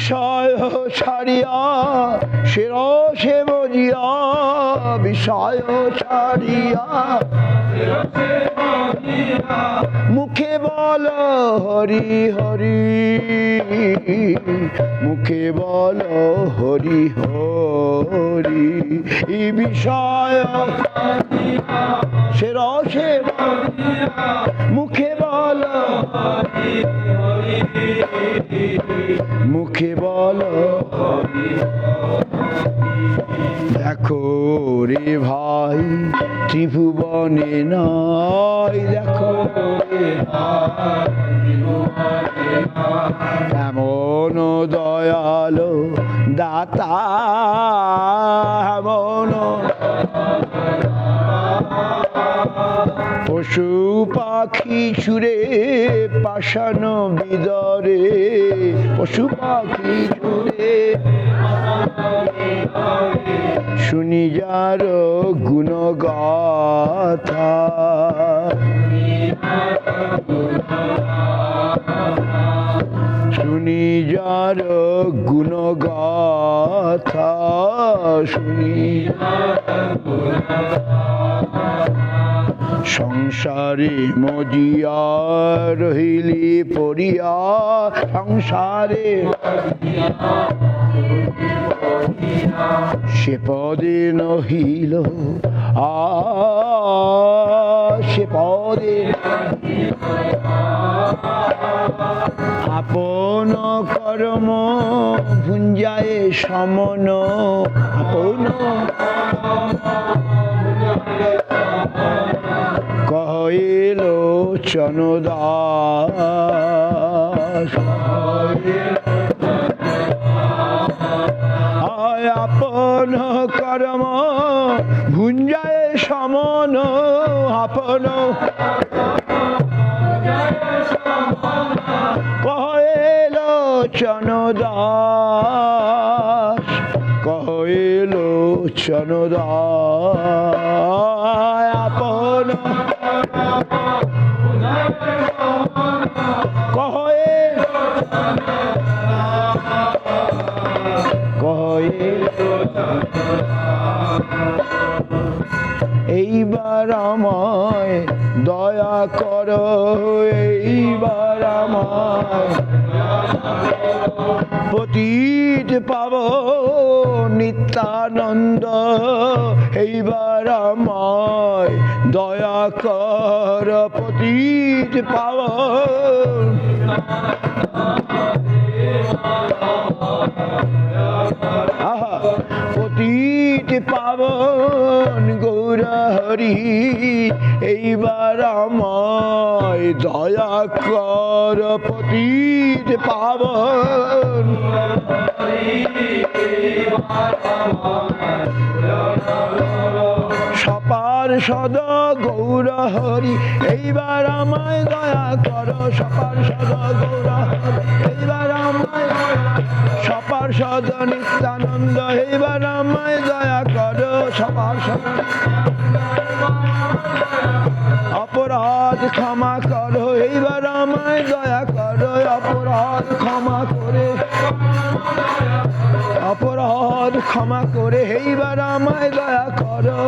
বিষয় ছাড়িয়া সে রসে মজিয়া, বিষয় ছাড়িয়া মুখে বল হরি হরি, মুখে বল হরি হরি। এই বিষয় সে রসে মুখে বল, মুখে বল। দেখো রে ভাই ত্রিভুবনে নাই, দেখো এমন দয়ালো দাতা, এমন পশু পাখি ছুড়ে পাষাণ বিদরে, পশু পাখি ছুড়ে শুনি যার গুণগাথা, শুনি যার গুণগাথা, শুনি সংসারে মজিয়া রহিলি পড়িয়া, সংসারে সে পদে নহিল সে পদে আপন কর্ম ভুঞ্জায়ে সমন, আপন কহিলো চনদাস, আপন কর্ম ভুঞ্জায়ে সমন, আপন কহিলো চনদাস, কহিলো চনদাস, আপন কহে কহে। এইবার আমায় দয়া করো, এইবার আমায় পতিত পাব নিত্যানন্দ, এইবার আমায় দয়া কর পতিত পাব, পতিত পাবন গৌর হরি। এইবার আমায় দয়া কর পতিত পাবন, সপার সদ গৌর হরি। এইবার আমায় দয়া কর সপার সদ গৌর হরি, এইবার আমায় সপার সদ নিত্যানন্দ, এইবার আমায় দয়া কর সপার সদ। অপরাধ ক্ষমা করো, এইবার আমায় দয়া করো অপরাধ ক্ষমা করে, অপরাধ ক্ষমা করে এইবার আমায় দয়া করো।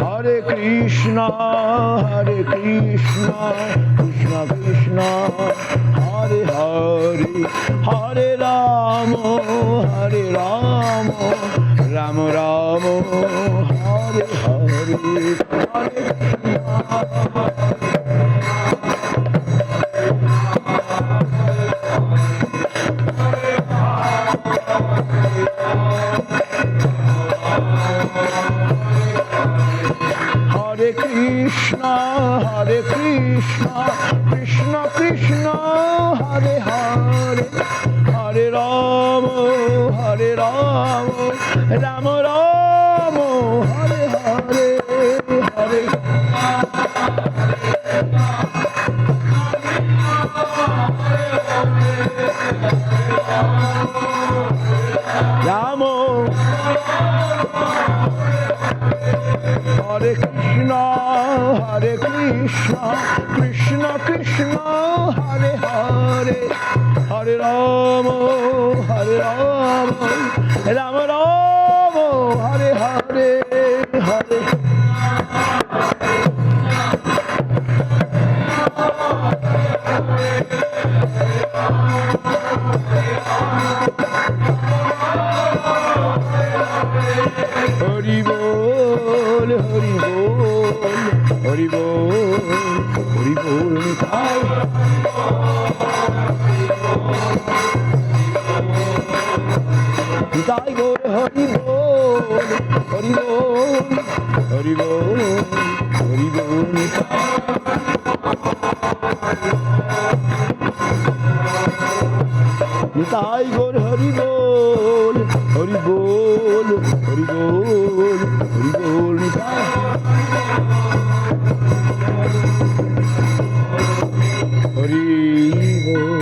হরে কৃষ্ণ হরে কৃষ্ণ কৃষ্ণ কৃষ্ণ হরে হরে, হরে রাম হরে রাম রাম রাম হরে হরে, হরে কৃষ্ণ হরে কৃষ্ণ কৃষ্ণ কৃষ্ণ হরে হরে, হরে রাম রাম রাম হরে হরে, হরে রাম হরে কৃষ্ণ কৃষ্ণ কৃষ্ণ হরে হরে, হরে রাম রাম রাম হরে হরে হরে হরি বল হরি বল হরি বল হরি বল নিতাই নিতাই গৌর হরি বল হরি বল হরি বল হরি বল নিতাই নিতাই গৌর হরি বল হরি বল হরি বল হরি বল নিতাই হরি বল।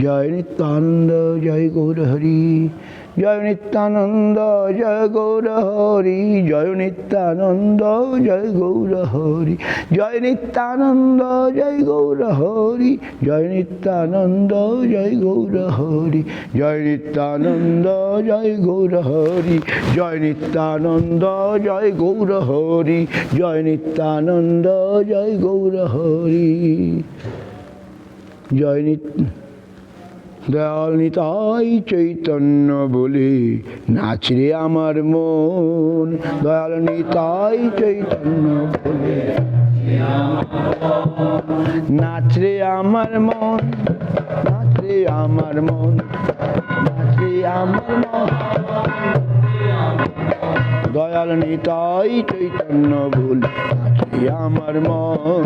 জয় নিত্যানন্দ জয় গৌর হরি জয় নিত্যানন্দ জয় গৌর হরি জয় নিত্যানন্দ জয় গৌর হরি জয় নিত্যানন্দ জয় গৌর হরি জয় নিত্যানন্দ জয় গৌর হরি জয় নিত্যানন্দ জয় গৌর হরি জয় নিত্যানন্দ জয় গৌর হরি জয় নিত্যানন্দ জয় গৌর হরি জয় নিত্য দয়াল নিতাই চৈতন্য বলে নাচরে আমার মন দয়াল নিতাই চৈতন্য বলে নাচরে আমার মন নাচরে আমার মন নাচরে আমার মন দয়াল নিতাই চৈতন্য বলে নাচরে আমার মন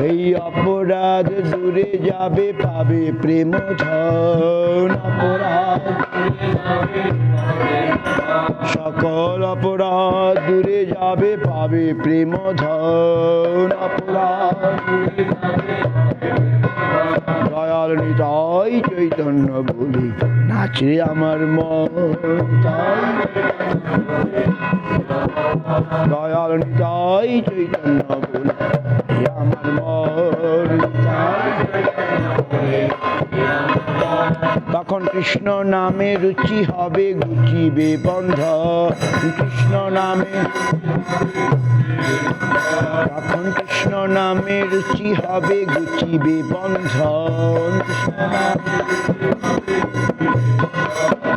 এই অপরাধ দূরে যাবে পাবে প্রেম ধন অপরাধ সকল অপরাধ দূরে যাবে পাবে প্রেম ধন অপরাধ দয়াল নিতাই চৈতন্য বলি নাচে আমার মন দয়াল নিতাই চৈতন্য বলি আমার মন তখন কৃষ্ণ নামে রুচি হবে ঘুচিবে বন্ধ কৃষ্ণ নামে তখন কৃষ্ণ নামে রুচি হবে ঘুচিবে বন্ধন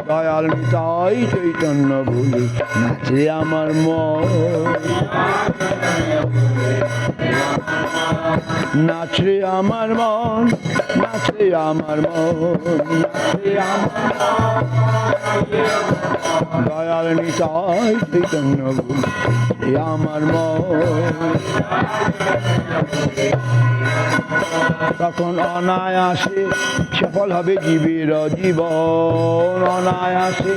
দয়াল নিতাই চৈতন্য বলি নাচে আমার মন নাচে আমার মন নাচে আমার মন নাচে আমার দয়াল নিতাই চৈতন্য বলি আমার মন তখন অনায়াসে সফল হবে জীবের জীবন অনায়াসে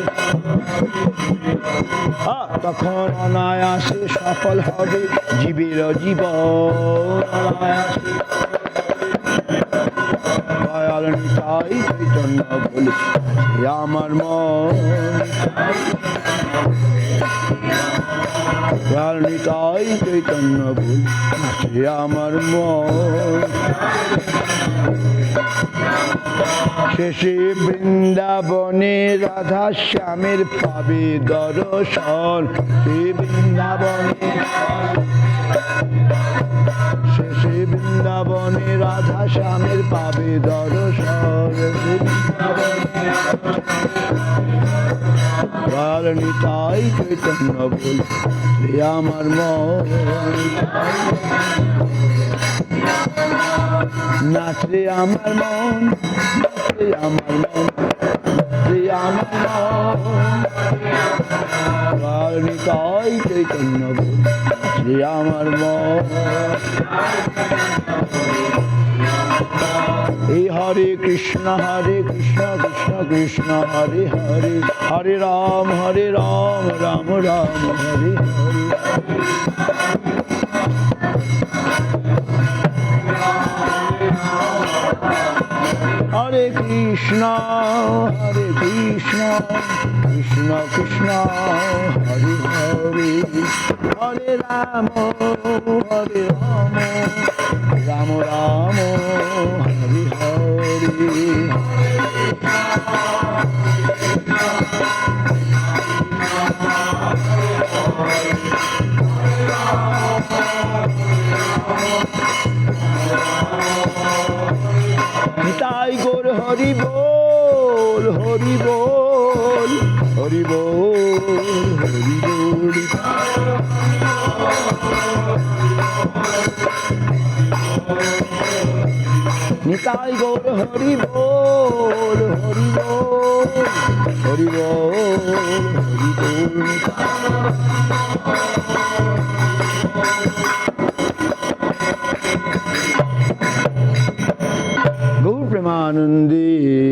তখন অনায়াসে সফল হবে জীবের জীবন অনায়াসে দয়াল নিতাই চৈতন্য বলি আমার মন দয়াল নিতাই চৈতন্য বলি আমার মন শেষে বৃন্দাবনে রাধা শ্যামের পাবে দর্শন সে বৃন্দাবনে শেষে বৃন্দাবনে রাধা শ্যামের পাবে দর্শন দয়াল নিতাই চৈতন্য বলি আমার মন নাচরে আমার মন নাচরে আমার মন নাচরে আমার মন দয়াল নিতাই চৈতন্য বলি নাচরে আমার মন এই হরে Krishna Krishna Krishna Hare Hare Hare Ram Ram Ram Hare Hare Hare Hare Krishna, Krishna Krishna, Hare Hare, Hare Rama, Rama Rama, Hare Hare. Nitai Gaur Hari Bol, Hari Bol, Hari Bol, Hari Bol. Nitai Gaur Hari Bol, Hari Bol, Hari Bol, Hari Bol. Gaur Premanande